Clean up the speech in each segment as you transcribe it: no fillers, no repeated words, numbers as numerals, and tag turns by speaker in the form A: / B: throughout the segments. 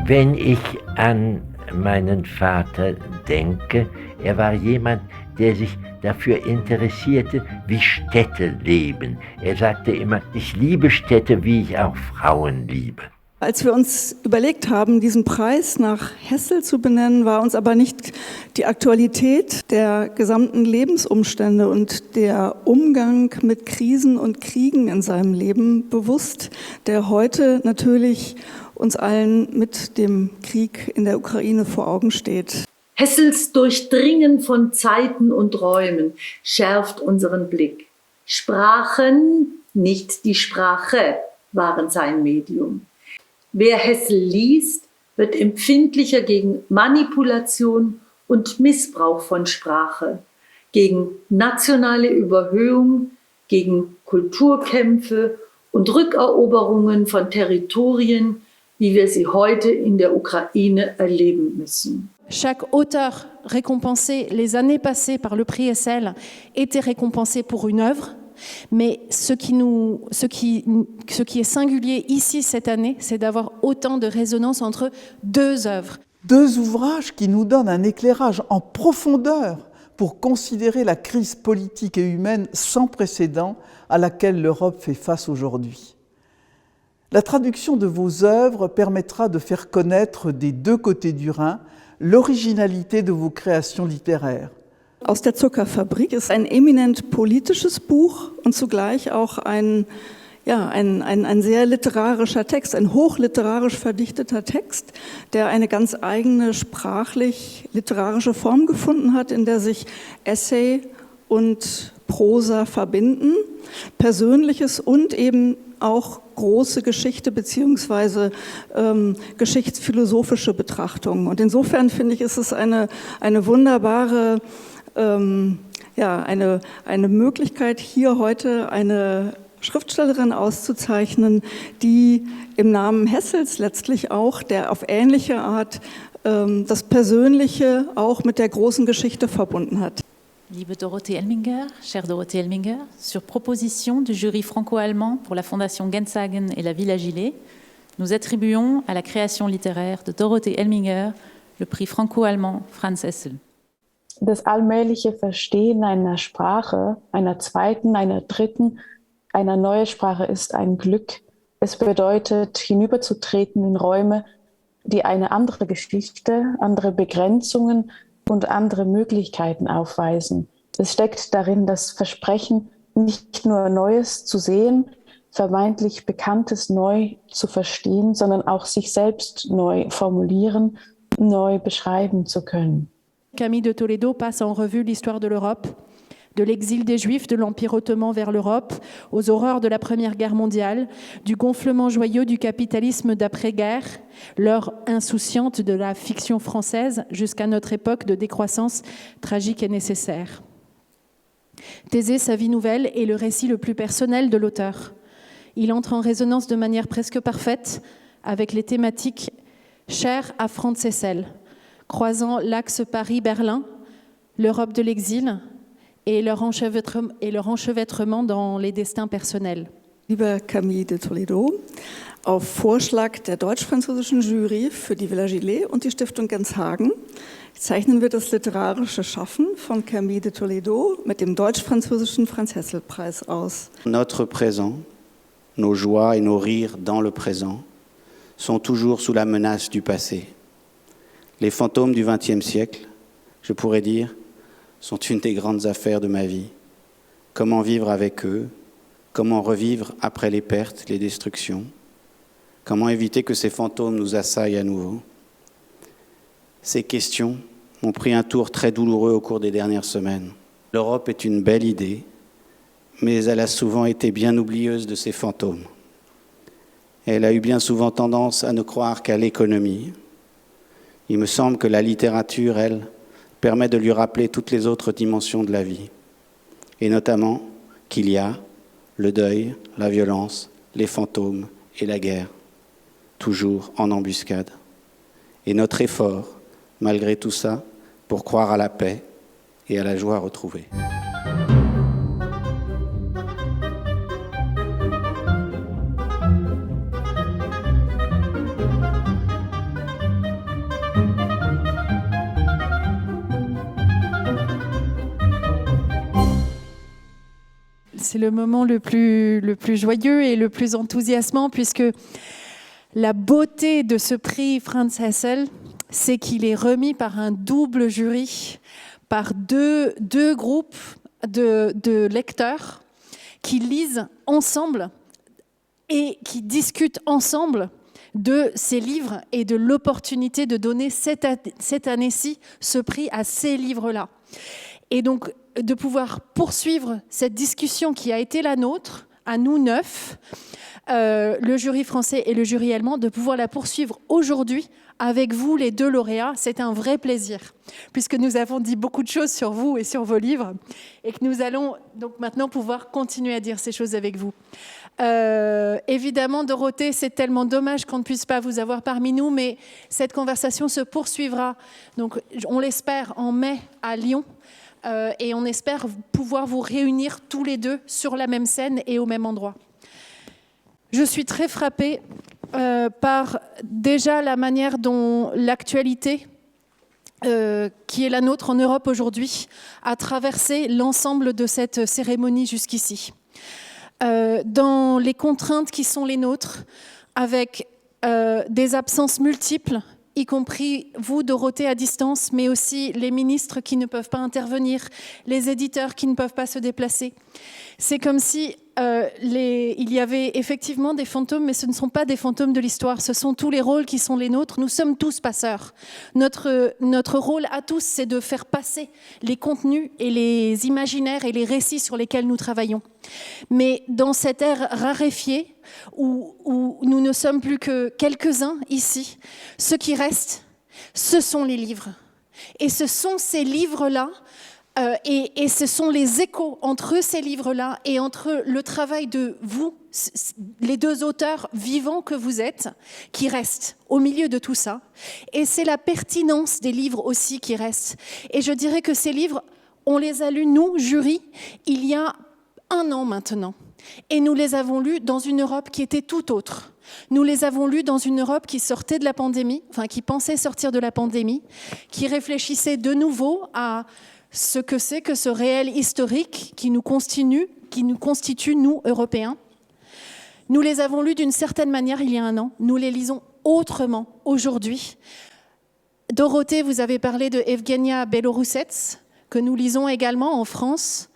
A: Wenn ich an meinen Vater denke, er war jemand, der sich dafür interessierte, wie Städte leben. Er sagte immer, ich liebe Städte, wie ich auch Frauen liebe.
B: Als wir uns überlegt haben, diesen Preis nach Hessel zu benennen, war uns aber nicht die Aktualität der gesamten Lebensumstände und der Umgang mit Krisen und Kriegen in seinem Leben bewusst, der heute natürlich uns allen mit dem Krieg in der Ukraine vor Augen steht.
C: Hessels Durchdringen von Zeiten und Räumen schärft unseren Blick. Sprachen, nicht die Sprache, waren sein Medium. Wer Hessel liest, wird empfindlicher gegen Manipulation und Missbrauch von Sprache, gegen nationale Überhöhung, gegen Kulturkämpfe und Rückeroberungen von Territorien, wie wir sie heute in der Ukraine erleben müssen.
D: Chaque auteur récompensé les années passées par le prix Hessel était récompensé pour une œuvre. Mais ce qui est singulier ici cette année, c'est d'avoir autant de résonance entre deux œuvres.
E: Deux ouvrages qui nous donnent un éclairage en profondeur pour considérer la crise politique et humaine sans précédent à laquelle l'Europe fait face aujourd'hui. La traduction de vos œuvres permettra de faire connaître des deux côtés du Rhin l'originalité de vos créations littéraires.
B: Aus der Zuckerfabrik ist ein eminent politisches Buch und zugleich auch ein sehr literarischer Text, ein hochliterarisch verdichteter Text, der eine ganz eigene sprachlich-literarische Form gefunden hat, in der sich Essay und Prosa verbinden, Persönliches und eben auch große Geschichte beziehungsweise geschichtsphilosophische Betrachtungen. Und insofern finde ich, ist es eine wunderbare eine Möglichkeit, hier heute eine Schriftstellerin auszuzeichnen, die im Namen Hessels letztlich auch, der auf ähnliche Art das Persönliche auch mit der großen Geschichte verbunden hat.
F: Liebe Dorothee Elminger, chère Dorothee Elminger, sur proposition du jury franco-allemand pour la Fondation Genshagen et la Villa Gilet, nous attribuons à la création littéraire de Dorothee Elminger le prix franco-allemand Franz Hessel.
G: Das allmähliche Verstehen einer Sprache, einer zweiten, einer dritten, einer neuen Sprache ist ein Glück. Es bedeutet, hinüberzutreten in Räume, die eine andere Geschichte, andere Begrenzungen und andere Möglichkeiten aufweisen. Es steckt darin das Versprechen, nicht nur Neues zu sehen, vermeintlich Bekanntes neu zu verstehen, sondern auch sich selbst neu formulieren, neu beschreiben zu können.
D: Camille de Toledo passe en revue l'histoire de l'Europe, de l'exil des Juifs de l'Empire ottoman vers l'Europe, aux horreurs de la Première Guerre mondiale, du gonflement joyeux du capitalisme d'après-guerre, l'heure insouciante de la fiction française jusqu'à notre époque de décroissance tragique et nécessaire. Thésée, sa vie nouvelle, est le récit le plus personnel de l'auteur. Il entre en résonance de manière presque parfaite avec les thématiques chères à Franz Hessel, croisant l'axe Paris-Berlin, l'Europe de l'exil et leur enchevêtrement dans les destins personnels.
B: Liebe Camille de Toledo, auf Vorschlag der deutsch-französischen Jury für die Villa Gilet und die Stiftung Genshagen zeichnen wir das literarische Schaffen von Camille de Toledo mit dem deutsch-französischen Franz-Hessel-Preis aus.
H: Notre présent, nos joies et nos rires dans le présent sont toujours sous la menace du passé. Les fantômes du XXe siècle, je pourrais dire, sont une des grandes affaires de ma vie. Comment vivre avec eux? Comment revivre après les pertes, les destructions? Comment éviter que ces fantômes nous assaillent à nouveau? Ces questions ont pris un tour très douloureux au cours des dernières semaines. L'Europe est une belle idée, mais elle a souvent été bien oublieuse de ses fantômes. Elle a eu bien souvent tendance à ne croire qu'à l'économie. Il me semble que la littérature, elle, permet de lui rappeler toutes les autres dimensions de la vie, et notamment qu'il y a le deuil, la violence, les fantômes et la guerre, toujours en embuscade. Et notre effort, malgré tout ça, pour croire à la paix et à la joie retrouvée.
D: c'est le moment le plus joyeux et le plus enthousiasmant, puisque la beauté de ce prix Franz Hessel, c'est qu'il est remis par un double jury, par deux groupes de lecteurs qui lisent ensemble et qui discutent ensemble de ces livres et de l'opportunité de donner cette année-ci ce prix à ces livres-là. Et donc, de pouvoir poursuivre cette discussion qui a été la nôtre, à nous 9, le jury français et le jury allemand, de pouvoir la poursuivre aujourd'hui avec vous, les 2 lauréats. C'est un vrai plaisir, puisque nous avons dit beaucoup de choses sur vous et sur vos livres, et que nous allons donc maintenant pouvoir continuer à dire ces choses avec vous. Évidemment, Dorothée, c'est tellement dommage qu'on ne puisse pas vous avoir parmi nous, mais cette conversation se poursuivra, donc on l'espère, en mai à Lyon, et on espère pouvoir vous réunir tous les 2 sur la même scène et au même endroit. Je suis très frappée par déjà la manière dont l'actualité qui est la nôtre en Europe aujourd'hui a traversé l'ensemble de cette cérémonie jusqu'ici. Dans les contraintes qui sont les nôtres, avec des absences multiples, y compris vous, Dorothée, à distance, mais aussi les ministres qui ne peuvent pas intervenir, les éditeurs qui ne peuvent pas se déplacer. C'est comme si il y avait effectivement des fantômes, mais ce ne sont pas des fantômes de l'histoire, ce sont tous les rôles qui sont les nôtres. Nous sommes tous passeurs. Notre rôle à tous, c'est de faire passer les contenus et les imaginaires et les récits sur lesquels nous travaillons. Mais dans cette ère raréfiée, où nous ne sommes plus que quelques-uns ici, ce qui reste, ce sont les livres. Et ce sont ces livres-là, et ce sont les échos entre ces livres-là et entre le travail de vous, les 2 auteurs vivants que vous êtes, qui restent au milieu de tout ça. Et c'est la pertinence des livres aussi qui reste. Et je dirais que ces livres, on les a lus, nous, jury, il y a 1 an maintenant. Et nous les avons lus dans une Europe qui était tout autre. Nous les avons lus dans une Europe qui sortait de la pandémie, enfin qui pensait sortir de la pandémie, qui réfléchissait de nouveau à ce que c'est que ce réel historique qui nous constitue, nous, Européens. Nous les avons lus d'une certaine manière il y a 1 an. Nous les lisons autrement aujourd'hui. Dorothée, vous avez parlé de Evgenia Belorussets, que nous lisons également en France.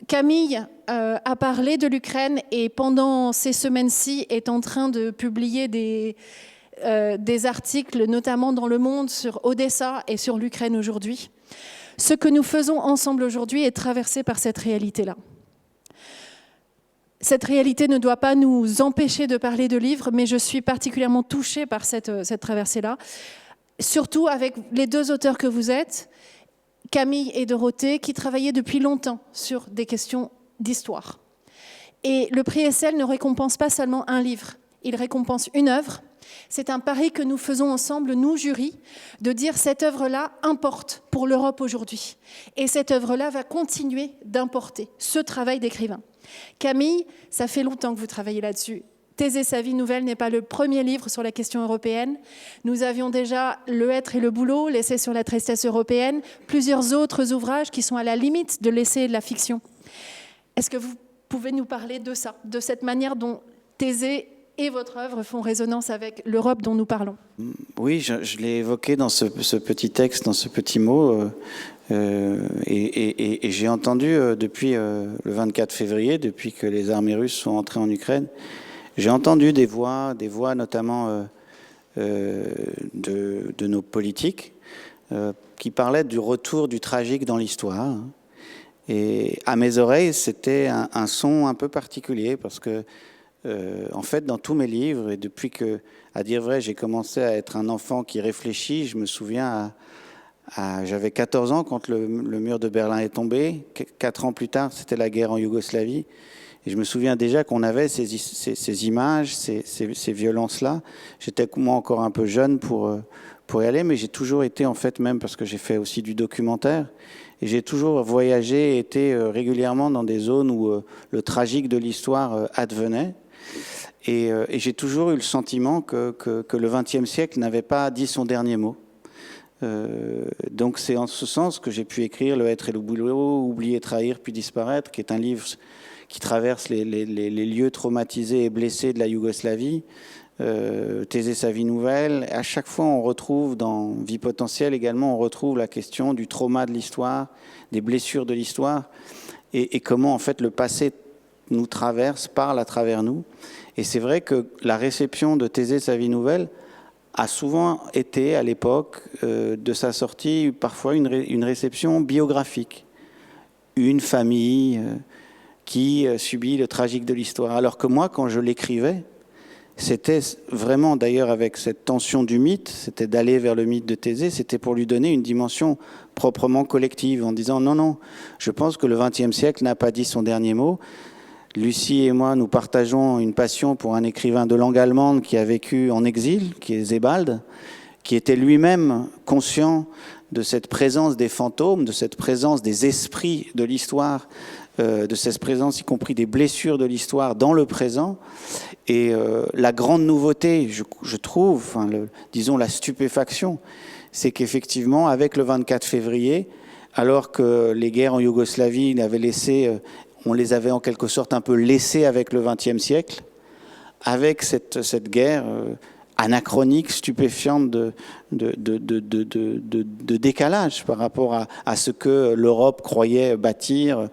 D: Camille a parlé de l'Ukraine et pendant ces semaines-ci est en train de publier des articles, notamment dans Le Monde, sur Odessa et sur l'Ukraine aujourd'hui. Ce que nous faisons ensemble aujourd'hui est traversé par cette réalité-là. Cette réalité ne doit pas nous empêcher de parler de livres, mais je suis particulièrement touchée par cette traversée-là, surtout avec les 2 auteurs que vous êtes, Camille et Dorothée, qui travaillaient depuis longtemps sur des questions d'histoire. Et le prix Hessel ne récompense pas seulement un livre, il récompense une œuvre. C'est un pari que nous faisons ensemble, nous, jury, de dire cette œuvre-là importe pour l'Europe aujourd'hui. Et cette œuvre-là va continuer d'importer ce travail d'écrivain. Camille, ça fait longtemps que vous travaillez là-dessus. Thésée, sa vie nouvelle n'est pas le premier livre sur la question européenne. Nous avions déjà Le Être et le boulot, l'essai sur la tristesse européenne, plusieurs autres ouvrages qui sont à la limite de l'essai et de la fiction. Est-ce que vous pouvez nous parler de ça, de cette manière dont Thésée et votre œuvre font résonance avec l'Europe dont nous parlons?
H: Oui, je l'ai évoqué dans ce petit texte, dans ce petit mot, et j'ai entendu depuis le 24 février, depuis que les armées russes sont entrées en Ukraine, j'ai entendu des voix notamment de nos politiques, qui parlaient du retour du tragique dans l'histoire. Et à mes oreilles, c'était un son un peu particulier, parce que en fait, dans tous mes livres, et depuis que, à dire vrai, j'ai commencé à être un enfant qui réfléchit, je me souviens, j'avais 14 ans quand le mur de Berlin est tombé. 4 ans plus tard, c'était la guerre en Yougoslavie. Et je me souviens déjà qu'on avait ces images, ces violences-là. J'étais moi encore un peu jeune pour y aller, mais j'ai toujours été, en fait, même parce que j'ai fait aussi du documentaire, et j'ai toujours voyagé et été régulièrement dans des zones où le tragique de l'histoire advenait. Et j'ai toujours eu le sentiment que le XXe siècle n'avait pas dit son dernier mot. Donc c'est en ce sens que j'ai pu écrire Le être et le boulot, Oublier, trahir, puis disparaître, qui est un livre qui traverse les lieux traumatisés et blessés de la Yougoslavie. Thésée, sa vie nouvelle. À chaque fois, on retrouve dans Vie potentielle également, on retrouve la question du trauma de l'histoire, des blessures de l'histoire, et comment en fait le passé nous traverse, parle à travers nous. Et c'est vrai que la réception de Thésée, sa vie nouvelle a souvent été, à l'époque de sa sortie, parfois une réception biographique. Une famille qui subit le tragique de l'histoire. Alors que moi, quand je l'écrivais, c'était vraiment, d'ailleurs, avec cette tension du mythe, c'était d'aller vers le mythe de Thésée, c'était pour lui donner une dimension proprement collective, en disant non, non, je pense que le XXe siècle n'a pas dit son dernier mot. Lucie et moi, nous partageons une passion pour un écrivain de langue allemande qui a vécu en exil, qui est Sebald, qui était lui-même conscient de cette présence des fantômes, de cette présence des esprits de l'histoire, de cette présence y compris des blessures de l'histoire dans le présent. Et la grande nouveauté, je trouve, enfin, disons la stupéfaction, c'est qu'effectivement, avec le 24 février, alors que les guerres en Yougoslavie on les avait en quelque sorte un peu laissés avec le XXe siècle, avec cette guerre anachronique, stupéfiante de décalage par rapport à ce que l'Europe croyait bâtir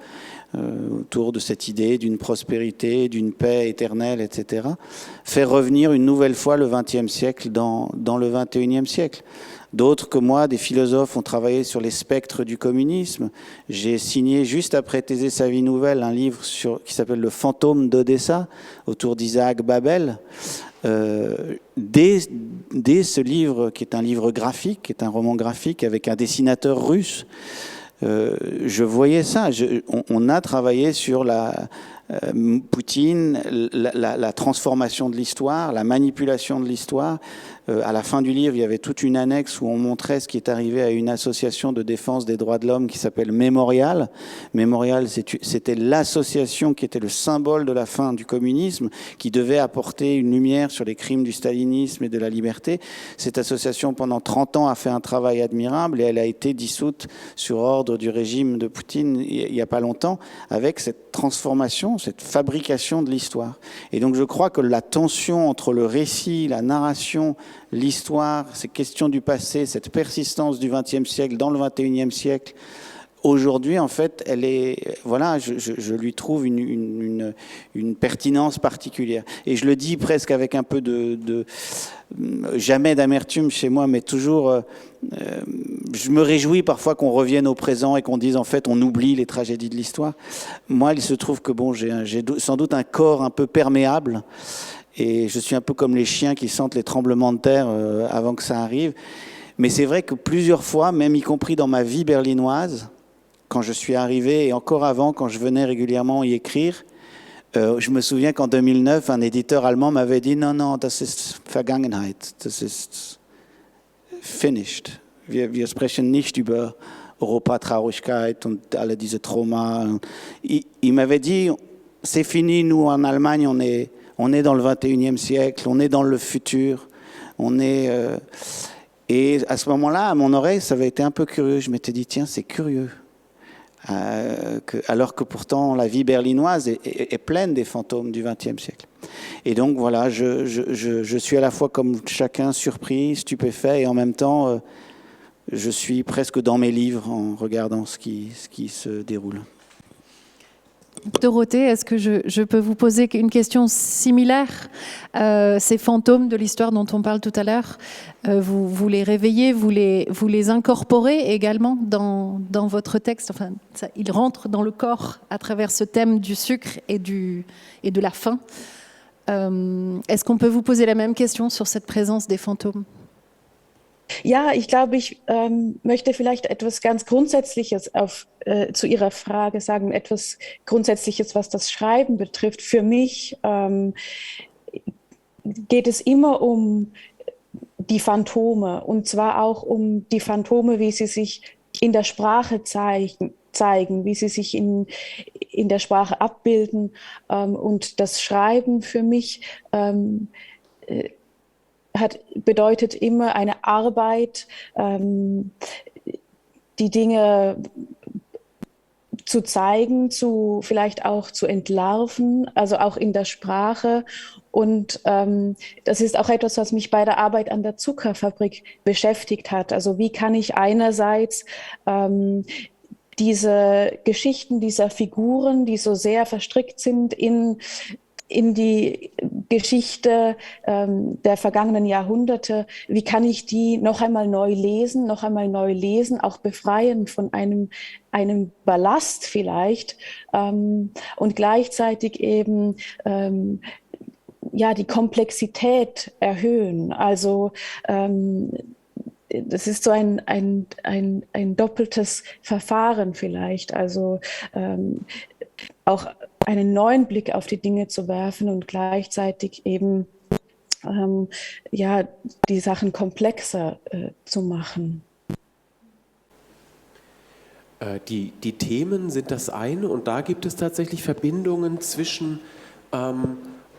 H: autour de cette idée d'une prospérité, d'une paix éternelle, etc., faire revenir une nouvelle fois le XXe siècle dans le XXIe siècle. D'autres que moi, des philosophes, ont travaillé sur les spectres du communisme. J'ai signé, juste après Thésée, sa vie nouvelle, un livre qui s'appelle Le fantôme d'Odessa, autour d'Isaac Babel. Dès ce livre, qui est un livre graphique, qui est un roman graphique avec un dessinateur russe, je voyais ça. On a travaillé sur Poutine, la transformation de l'histoire, la manipulation de l'histoire. À la fin du livre, il y avait toute une annexe où on montrait ce qui est arrivé à une association de défense des droits de l'homme qui s'appelle Mémorial. Mémorial, c'était l'association qui était le symbole de la fin du communisme, qui devait apporter une lumière sur les crimes du stalinisme et de la liberté. Cette association, pendant 30 ans, a fait un travail admirable et elle a été dissoute sur ordre du régime de Poutine il n'y a pas longtemps, avec cette transformation, cette fabrication de l'histoire. Et donc je crois que la tension entre le récit, la narration, l'histoire, ces questions du passé, cette persistance du XXe siècle dans le XXIe siècle, aujourd'hui, en fait, elle est, voilà, je lui trouve une pertinence particulière. Et je le dis presque avec un peu jamais d'amertume chez moi, mais toujours, je me réjouis parfois qu'on revienne au présent et qu'on dise, en fait, on oublie les tragédies de l'histoire. Moi, il se trouve que, bon, j'ai sans doute un corps un peu perméable, et je suis un peu comme les chiens qui sentent les tremblements de terre avant que ça arrive. Mais c'est vrai que plusieurs fois, même y compris dans ma vie berlinoise, quand je suis arrivé, et encore avant, quand je venais régulièrement y écrire, je me souviens qu'en 2009, un éditeur allemand m'avait dit « Non, non, das ist Vergangenheit, das ist finished. Wir sprechen nicht über Europa-Traurigkeit und alle diese Trauma. » Il m'avait dit « C'est fini, nous, en Allemagne, on est dans le 21e siècle, on est dans le futur, on est... » Et à ce moment-là, à mon oreille, ça avait été un peu curieux. Je m'étais dit, tiens, c'est curieux. Alors que pourtant, la vie berlinoise est pleine des fantômes du XXe siècle. Et donc, voilà, je suis à la fois comme chacun surpris, stupéfait, et en même temps, je suis presque dans mes livres en regardant ce qui se déroule.
D: Dorothée, est-ce que je peux vous poser une question similaire? Ces fantômes de l'histoire dont on parle tout à l'heure, vous les réveillez, vous les incorporez également dans votre texte. Enfin, ils rentrent dans le corps à travers ce thème du sucre et de la faim. Est-ce qu'on peut vous poser la même question sur cette présence des fantômes?
G: Ja, ich glaube, ich möchte vielleicht etwas ganz Grundsätzliches zu Ihrer Frage sagen, etwas Grundsätzliches, was das Schreiben betrifft. Für mich geht es immer um die Phantome, und zwar auch um die Phantome, wie sie sich in der Sprache zeigen, wie sie sich in der Sprache abbilden. Und das Schreiben für mich bedeutet immer eine Arbeit, die Dinge zu zeigen, vielleicht auch zu entlarven, also auch in der Sprache. Und das ist auch etwas, was mich bei der Arbeit an der Zuckerfabrik beschäftigt hat. Also wie kann ich einerseits diese Geschichten dieser Figuren, die so sehr verstrickt sind in die Geschichte der vergangenen Jahrhunderte, wie kann ich die noch einmal neu lesen, auch befreien von einem Ballast vielleicht und gleichzeitig eben die Komplexität erhöhen. Also das ist so ein doppeltes Verfahren vielleicht. Also auch einen neuen Blick auf die Dinge zu werfen und gleichzeitig eben die Sachen komplexer zu machen.
I: Die Themen sind das eine und da gibt es tatsächlich Verbindungen zwischen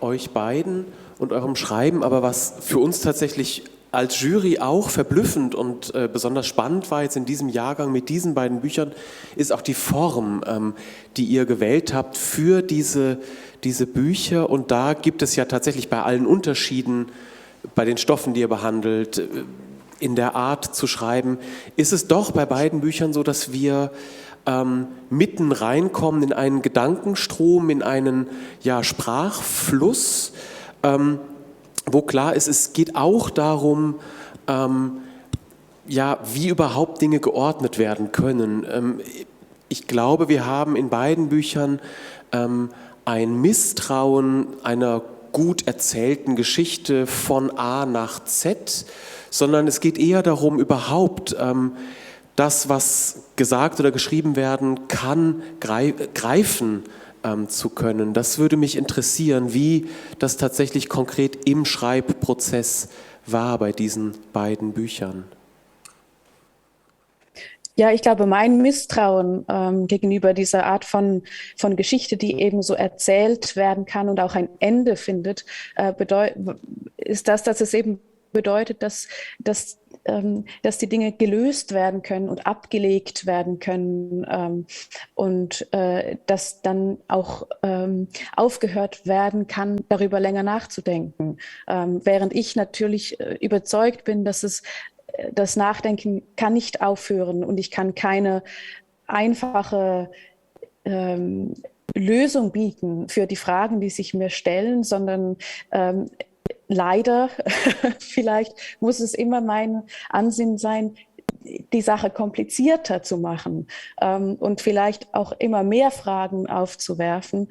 I: euch beiden und eurem Schreiben, aber was für uns tatsächlich als Jury auch verblüffend und besonders spannend war jetzt in diesem Jahrgang mit diesen beiden Büchern, ist auch die Form, die ihr gewählt habt für diese Bücher. Und da gibt es ja tatsächlich bei allen Unterschieden, bei den Stoffen, die ihr behandelt, in der Art zu schreiben, ist es doch bei beiden Büchern so, dass wir mitten reinkommen in einen Gedankenstrom, in einen Sprachfluss, wo klar ist, es geht auch darum, wie überhaupt Dinge geordnet werden können. Ich glaube, wir haben in beiden Büchern ein Misstrauen einer gut erzählten Geschichte von A nach Z, sondern es geht eher darum, überhaupt das, was gesagt oder geschrieben werden kann, greifen zu können. Das würde mich interessieren, wie das tatsächlich konkret im Schreibprozess war bei diesen beiden Büchern.
G: Ja, ich glaube, mein Misstrauen gegenüber dieser Art von Geschichte, die eben so erzählt werden kann und auch ein Ende findet, ist dass es eben bedeutet, dass die Dinge gelöst werden können und abgelegt werden können und dass dann auch aufgehört werden kann, darüber länger nachzudenken. Während ich natürlich überzeugt bin, dass das Nachdenken kann nicht aufhören und ich kann keine einfache Lösung bieten für die Fragen, die sich mir stellen, sondern leider, vielleicht muss es immer mein Ansinnen sein, die Sache komplizierter zu machen und vielleicht auch immer mehr Fragen aufzuwerfen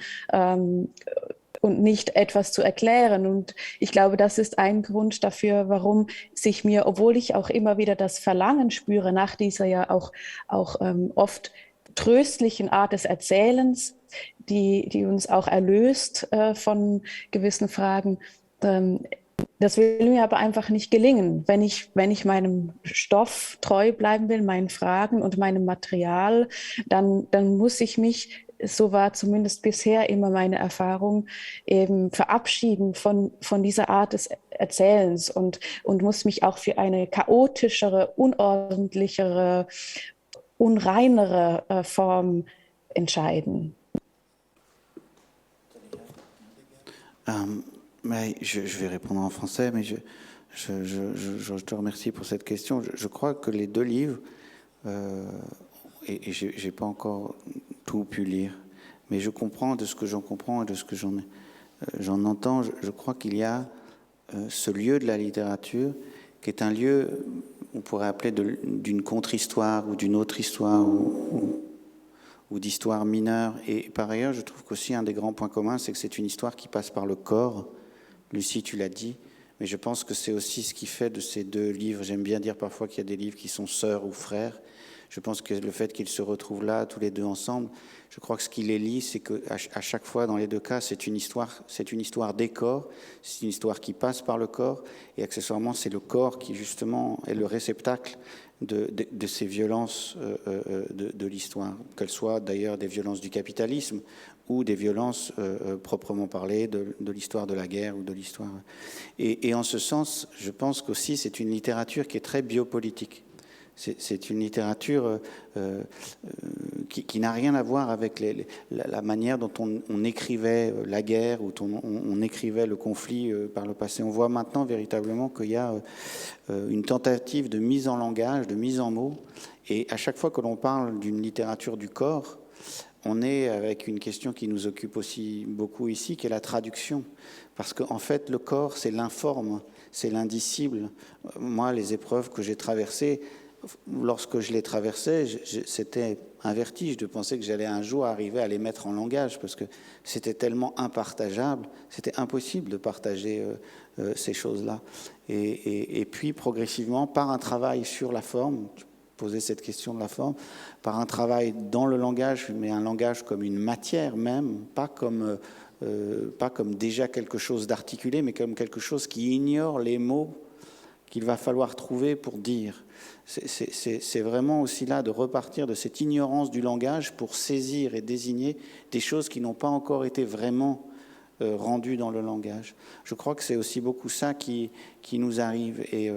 G: und nicht etwas zu erklären. Und ich glaube, das ist ein Grund dafür, warum sich mir, obwohl ich auch immer wieder das Verlangen spüre nach dieser ja auch oft tröstlichen Art des Erzählens, die uns auch erlöst von gewissen Fragen, das will mir aber einfach nicht gelingen. Wenn ich meinem Stoff treu bleiben will, meinen Fragen und meinem Material, dann muss ich mich, so war zumindest bisher immer meine Erfahrung, eben verabschieden von dieser Art des Erzählens und muss mich auch für eine chaotischere, unordentlichere, unreinere Form entscheiden.
H: Je vais répondre en français, mais je te remercie pour cette question. Je crois que les deux livres, et je n'ai pas encore tout pu lire, mais je comprends de ce que j'en comprends et de ce que j'en entends. Je crois qu'il y a ce lieu de la littérature qui est un lieu, on pourrait appeler d'une contre-histoire ou d'une autre histoire ou d'histoire mineure. Et par ailleurs, je trouve qu'aussi un des grands points communs, c'est que c'est une histoire qui passe par le corps. Lucie, tu l'as dit, mais je pense que c'est aussi ce qui fait de ces deux livres. J'aime bien dire parfois qu'il y a des livres qui sont sœurs ou frères. Je pense que le fait qu'ils se retrouvent là, tous les deux ensemble, je crois que ce qui les lie, c'est qu'à chaque fois, dans les deux cas, c'est une histoire des corps, c'est une histoire qui passe par le corps, et accessoirement, c'est le corps qui, justement, est le réceptacle de ces violences de l'histoire, qu'elles soient d'ailleurs des violences du capitalisme ou des violences proprement parlées, de l'histoire de la guerre ou de l'histoire. Et en ce sens, je pense qu'aussi c'est une littérature qui est très biopolitique. C'est une littérature qui n'a rien à voir avec la manière dont on écrivait la guerre ou on écrivait le conflit par le passé. On voit maintenant véritablement qu'il y a une tentative de mise en langage, de mise en mots. Et à chaque fois que l'on parle d'une littérature du corps, on est avec une question qui nous occupe aussi beaucoup ici, qui est la traduction. Parce qu'en fait, le corps, c'est l'informe, c'est l'indicible. Moi, les épreuves que j'ai traversées, lorsque je les traversais, c'était un vertige de penser que j'allais un jour arriver à les mettre en langage, parce que c'était tellement impartageable, c'était impossible de partager ces choses-là. Et puis, progressivement, par un travail sur la forme, poser cette question de la forme, par un travail dans le langage, mais un langage comme une matière même, pas comme déjà quelque chose d'articulé, mais comme quelque chose qui ignore les mots qu'il va falloir trouver pour dire. C'est vraiment aussi là de repartir de cette ignorance du langage pour saisir et désigner des choses qui n'ont pas encore été vraiment rendues dans le langage. Je crois que c'est aussi beaucoup ça qui nous arrive. Et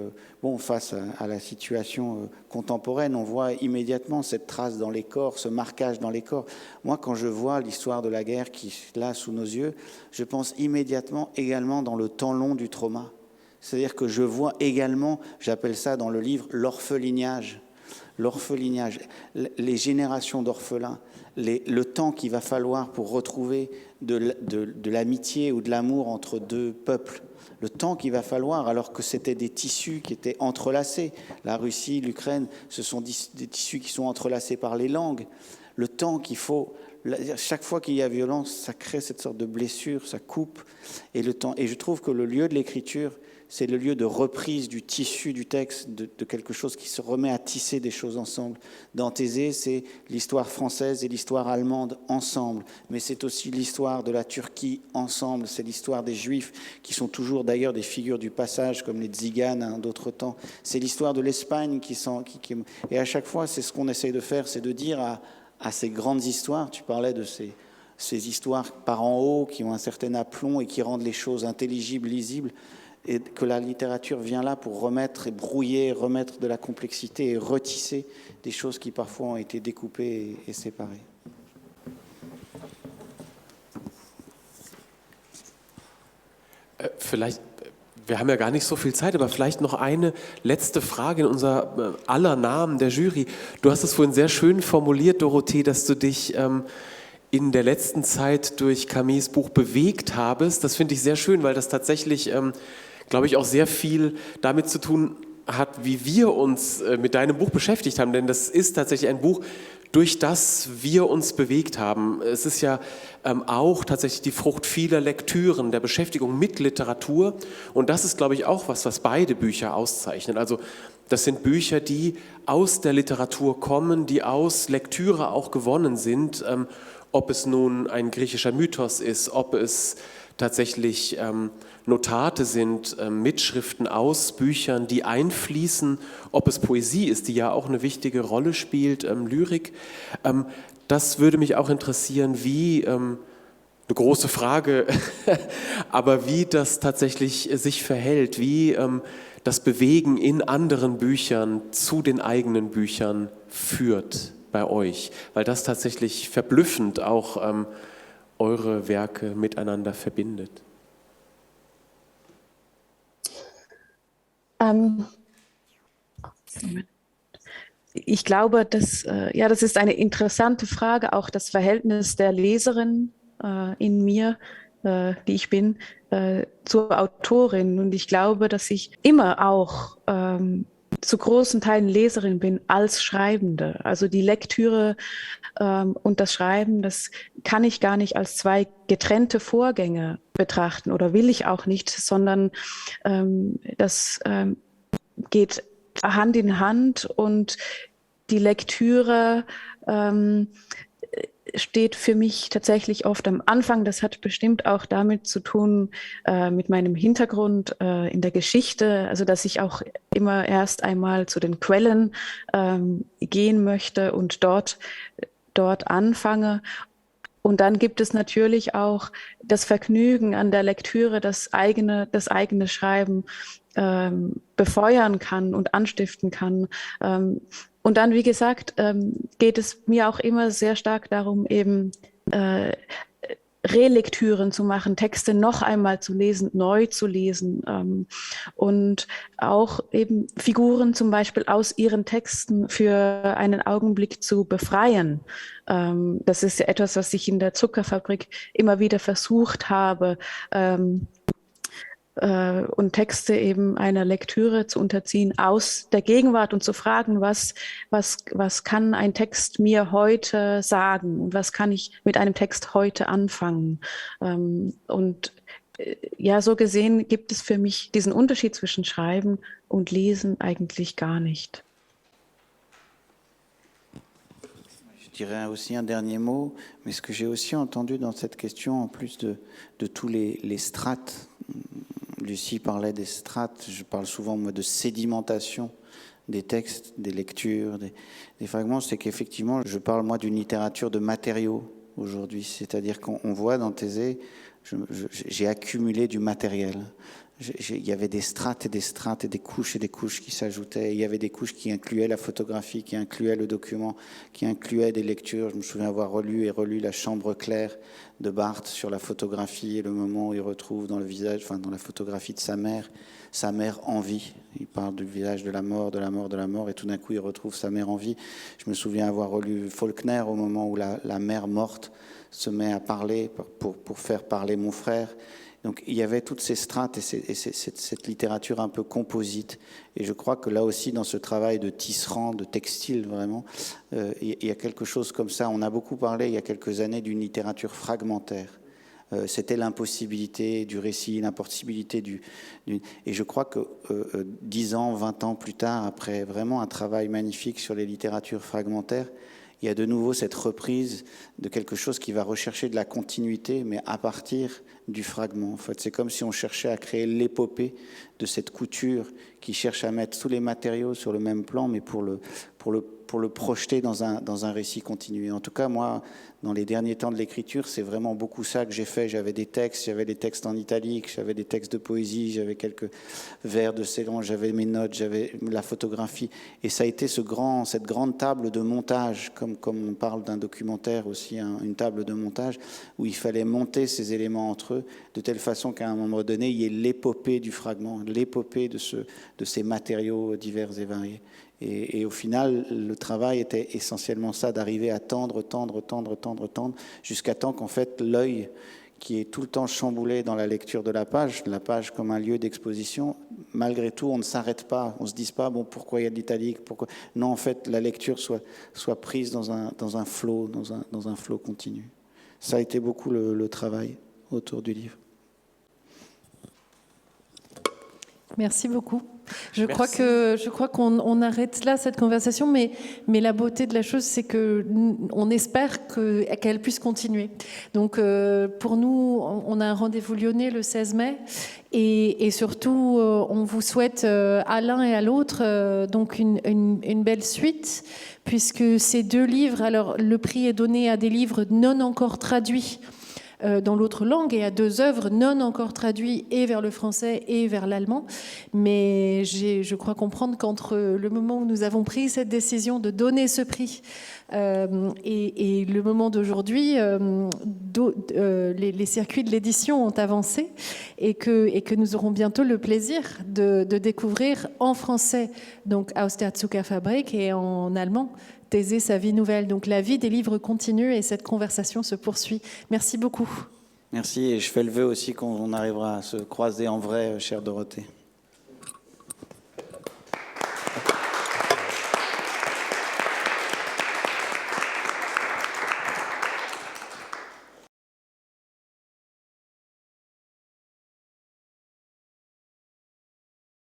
H: face à la situation contemporaine, on voit immédiatement cette trace dans les corps, ce marquage dans les corps. Moi, quand je vois l'histoire de la guerre qui est là sous nos yeux, je pense immédiatement également dans le temps long du trauma. C'est-à-dire que je vois également, j'appelle ça dans le livre, l'orphelinage. L'orphelinage, les générations d'orphelins, le temps qu'il va falloir pour retrouver de l'amitié ou de l'amour entre deux peuples, le temps qu'il va falloir alors que c'était des tissus qui étaient entrelacés. La Russie, l'Ukraine, ce sont des tissus qui sont entrelacés par les langues. Le temps qu'il faut, chaque fois qu'il y a violence, ça crée cette sorte de blessure, ça coupe. Et je trouve que le lieu de l'écriture, c'est le lieu de reprise du tissu du texte, de quelque chose qui se remet à tisser des choses ensemble. Dans Thésée, c'est l'histoire française et l'histoire allemande ensemble, mais c'est aussi l'histoire de la Turquie ensemble, c'est l'histoire des Juifs, qui sont toujours d'ailleurs des figures du passage, comme les Tziganes d'autres temps. C'est l'histoire de l'Espagne et à chaque fois, c'est ce qu'on essaye de faire, c'est de dire à ces grandes histoires, tu parlais de ces histoires par en haut, qui ont un certain aplomb et qui rendent les choses intelligibles, lisibles, et que la littérature vient là pour remettre et brouiller, remettre de la complexité et retisser des choses qui parfois ont été découpées et séparées.
I: Vielleicht, wir haben ja gar nicht so viel Zeit, aber vielleicht noch eine letzte Frage in unser aller Namen der Jury. Du hast es vorhin sehr schön formuliert, Dorothee, dass du dich in der letzten Zeit durch Camilles Buch bewegt habest. Das finde ich sehr schön, weil das tatsächlich, glaube ich, auch sehr viel damit zu tun hat, wie wir uns mit deinem Buch beschäftigt haben. Denn das ist tatsächlich ein Buch, durch das wir uns bewegt haben. Es ist ja auch tatsächlich die Frucht vieler Lektüren, der Beschäftigung mit Literatur. Und das ist, glaube ich, auch was beide Bücher auszeichnet. Also das sind Bücher, die aus der Literatur kommen, die aus Lektüre auch gewonnen sind. Ob es nun ein griechischer Mythos ist, ob es tatsächlich Notate sind, Mitschriften aus Büchern, die einfließen, ob es Poesie ist, die ja auch eine wichtige Rolle spielt, Lyrik. Das würde mich auch interessieren, wie, eine große Frage, aber wie das tatsächlich sich verhält, wie das Bewegen in anderen Büchern zu den eigenen Büchern führt bei euch, weil das tatsächlich verblüffend auch eure Werke miteinander verbindet.
G: Ich glaube, das ist eine interessante Frage, auch das Verhältnis der Leserin in mir, die ich bin, zur Autorin. Und ich glaube, dass ich immer auch zu großen Teilen Leserin bin als Schreibende. Also die Lektüre und das Schreiben, das kann ich gar nicht als zwei getrennte Vorgänge betrachten oder will ich auch nicht, sondern das geht Hand in Hand und die Lektüre steht für mich tatsächlich oft am Anfang. Das hat bestimmt auch damit zu tun, mit meinem Hintergrund in der Geschichte, also dass ich auch immer erst einmal zu den Quellen gehen möchte und dort anfange. Und dann gibt es natürlich auch das Vergnügen an der Lektüre, das eigene Schreiben befeuern kann und anstiften kann. Und dann, wie gesagt, geht es mir auch immer sehr stark darum, eben Relektüren zu machen, Texte noch einmal zu lesen, neu zu lesen und auch eben Figuren zum Beispiel aus ihren Texten für einen Augenblick zu befreien. Das ist ja etwas, was ich in der Zuckerfabrik immer wieder versucht habe, und Texte eben einer Lektüre zu unterziehen aus der Gegenwart und zu fragen, was kann ein Text mir heute sagen und was kann ich mit einem Text heute anfangen. Und ja, so gesehen gibt es für mich diesen Unterschied zwischen Schreiben und Lesen eigentlich gar nicht.
H: Je dirais aussi un dernier mot, mais ce que j'ai aussi entendu dans cette question, en plus de tous les strates, Lucie parlait des strates, je parle souvent moi de sédimentation des textes, des lectures, des fragments, c'est qu'effectivement je parle moi d'une littérature de matériaux aujourd'hui, c'est-à-dire qu'on voit dans Thésée, j'ai accumulé du matériel. Il y avait des strates et des strates et des couches qui s'ajoutaient. Il y avait des couches qui incluaient la photographie, qui incluaient le document, qui incluaient des lectures. Je me souviens avoir relu La Chambre claire de Barthes sur la photographie et le moment où il retrouve dans le visage, enfin dans la photographie de sa mère en vie. Il parle du visage de la mort, et tout d'un coup il retrouve sa mère en vie. Je me souviens avoir relu Faulkner au moment où la mère morte se met à parler pour faire parler mon frère. Donc il y avait toutes ces strates et cette littérature un peu composite. Et je crois que là aussi, dans ce travail de tisserand, de textile vraiment, il y a quelque chose comme ça. On a beaucoup parlé il y a quelques années d'une littérature fragmentaire. C'était l'impossibilité du récit, l'impossibilité Et je crois que 10 ans, 20 ans plus tard, après vraiment un travail magnifique sur les littératures fragmentaires, il y a de nouveau cette reprise de quelque chose qui va rechercher de la continuité, mais à partir du fragment. En fait, c'est comme si on cherchait à créer l'épopée de cette couture qui cherche à mettre tous les matériaux sur le même plan, mais pour le projeter dans un récit continu. En tout cas, moi, dans les derniers temps de l'écriture, c'est vraiment beaucoup ça que j'ai fait. J'avais des textes en italique, j'avais des textes de poésie, j'avais quelques vers de Célan, j'avais mes notes, j'avais la photographie. Et ça a été cette grande table de montage, comme on parle d'un documentaire aussi, une table de montage, où il fallait monter ces éléments entre eux, de telle façon qu'à un moment donné, il y ait l'épopée du fragment, l'épopée de ces matériaux divers et variés. Et au final, le travail était essentiellement ça, d'arriver à tendre, jusqu'à temps qu'en fait, l'œil, qui est tout le temps chamboulé dans la lecture de la page comme un lieu d'exposition, malgré tout, on ne s'arrête pas, on ne se dise pas, bon, pourquoi il y a de l'italique, pourquoi... Non, en fait, la lecture soit prise dans un flot, dans un flot continu. Ça a été beaucoup le travail autour du livre.
D: Merci beaucoup. Je crois qu'on arrête là cette conversation, mais la beauté de la chose, c'est que on espère qu'elle puisse continuer. Donc pour nous, on a un rendez-vous lyonnais le 16 mai, et surtout, on vous souhaite à l'un et à l'autre donc une belle suite, puisque ces deux livres, alors le prix est donné à des livres non encore traduits dans l'autre langue et à deux œuvres non encore traduites et vers le français et vers l'allemand. Mais je crois comprendre qu'entre le moment où nous avons pris cette décision de donner ce prix et le moment d'aujourd'hui, les circuits de l'édition ont avancé et que nous aurons bientôt le plaisir de découvrir en français donc Aus der Zuckerfabrik et en allemand Thésée, sa vie nouvelle. Donc la vie des livres continue et cette conversation se poursuit. Merci beaucoup.
H: Merci, et je fais le vœu aussi qu'on arrivera à se croiser en vrai, chère Dorothée.